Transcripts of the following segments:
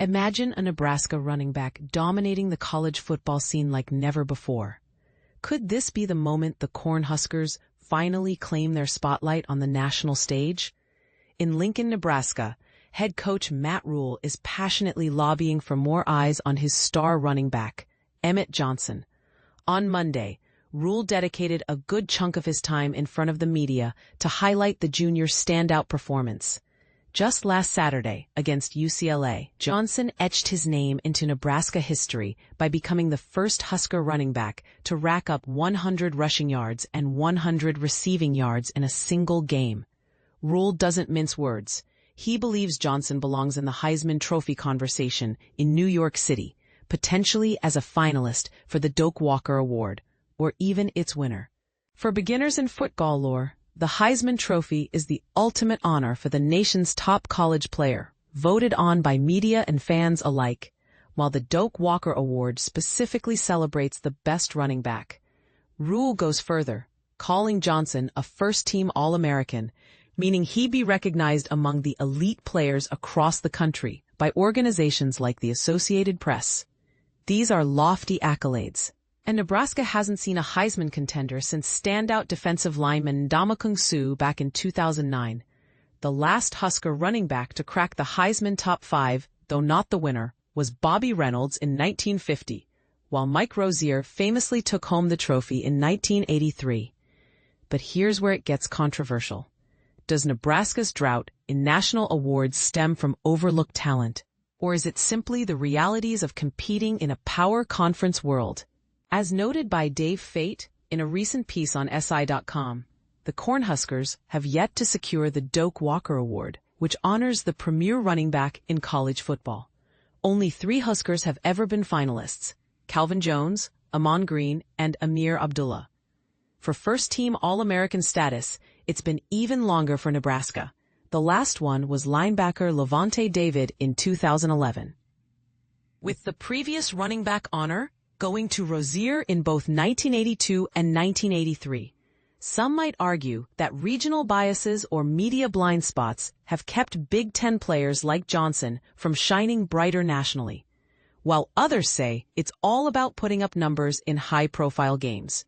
Imagine a Nebraska running back dominating the college football scene like never before. Could this be the moment the Cornhuskers finally claim their spotlight on the national stage? In Lincoln, Nebraska, head coach Matt Rhule is passionately lobbying for more eyes on his star running back, Emmett Johnson. On Monday, Rhule dedicated a good chunk of his time in front of the media to highlight the junior's standout performance. Just last Saturday, against UCLA, Johnson etched his name into Nebraska history by becoming the first Husker running back to rack up 100 rushing yards and 100 receiving yards in a single game. Rhule doesn't mince words. He believes Johnson belongs in the Heisman Trophy conversation in New York City, potentially as a finalist for the Doak Award, or even its winner. For beginners in football lore, the Heisman Trophy is the ultimate honor for the nation's top college player, voted on by media and fans alike, while the Doak Award specifically celebrates the best running back. Rhule goes further, calling Johnson a first-team All-American, meaning he be recognized among the elite players across the country by organizations like the Associated Press. These are lofty accolades, and Nebraska hasn't seen a Heisman contender since standout defensive lineman Ndamukong Suh back in 2009. The last Husker running back to crack the Heisman top 5, though not the winner, was Bobby Reynolds in 1950, while Mike Rozier famously took home the trophy in 1983. But here's where it gets controversial. Does Nebraska's drought in national awards stem from overlooked talent, or is it simply the realities of competing in a power conference world? As noted by Dave Fate in a recent piece on SI.com, the Cornhuskers have yet to secure the Doak Award, which honors the premier running back in college football. Only 3 Huskers have ever been finalists: Calvin Jones, Amon Green, and Amir Abdullah. For first-team All-American status, it's been even longer for Nebraska. The last one was linebacker Levante David in 2011. With the previous running back honor going to Rozier in both 1982 and 1983, some might argue that regional biases or media blind spots have kept Big Ten players like Johnson from shining brighter nationally, while others say it's all about putting up numbers in high-profile games.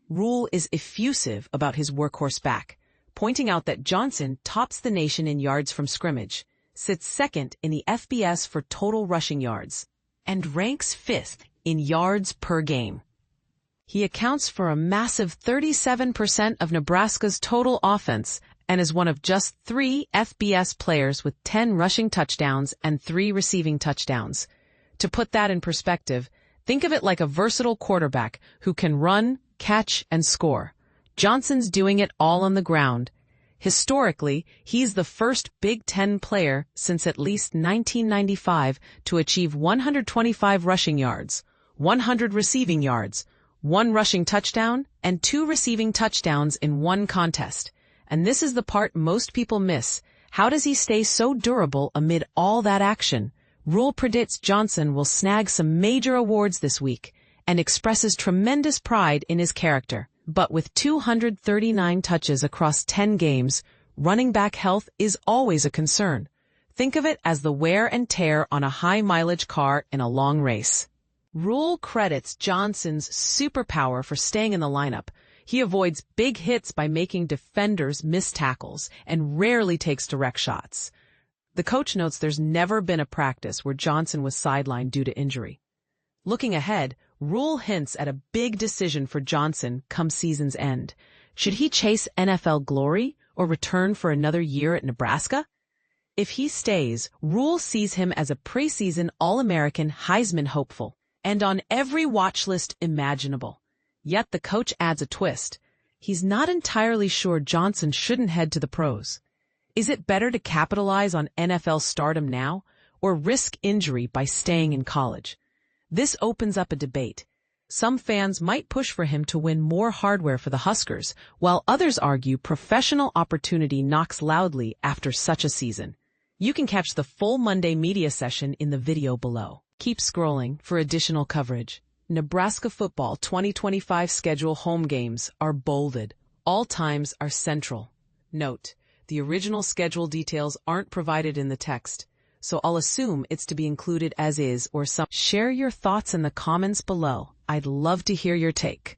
Rhule is effusive about his workhorse back, pointing out that Johnson tops the nation in yards from scrimmage, sits second in the FBS for total rushing yards, and ranks 5th in yards per game. He accounts for a massive 37% of Nebraska's total offense and is one of just 3 FBS players with 10 rushing touchdowns and 3 receiving touchdowns. To put that in perspective, think of it like a versatile quarterback who can run, catch, and score. Johnson's doing it all on the ground. Historically, he's the first Big Ten player since at least 1995 to achieve 125 rushing yards, 100 receiving yards, 1 rushing touchdown, and 2 receiving touchdowns in one contest. And this is the part most people miss. How does he stay so durable amid all that action? Rhule predicts Johnson will snag some major awards this week and expresses tremendous pride in his character. But with 239 touches across 10 games, running back health is always a concern. Think of it as the wear and tear on a high-mileage car in a long race. Rhule credits Johnson's superpower for staying in the lineup. He avoids big hits by making defenders miss tackles and rarely takes direct shots. The coach notes there's never been a practice where Johnson was sidelined due to injury. Looking ahead, Rhule hints at a big decision for Johnson come season's end. Should he chase NFL glory or return for another year at Nebraska? If he stays, Rhule sees him as a preseason All-American Heisman hopeful and on every watch list imaginable. Yet the coach adds a twist. He's not entirely sure Johnson shouldn't head to the pros. Is it better to capitalize on NFL stardom now or risk injury by staying in college? This opens up a debate. Some fans might push for him to win more hardware for the Huskers, while others argue professional opportunity knocks loudly after such a season. You can catch the full Monday media session in the video below. Keep scrolling for additional coverage. Nebraska football 2025 schedule home games are bolded. All times are central. Note, the original schedule details aren't provided in the text. so I'll assume it's to be included as is or some. Share your thoughts in the comments below. I'd love to hear your take.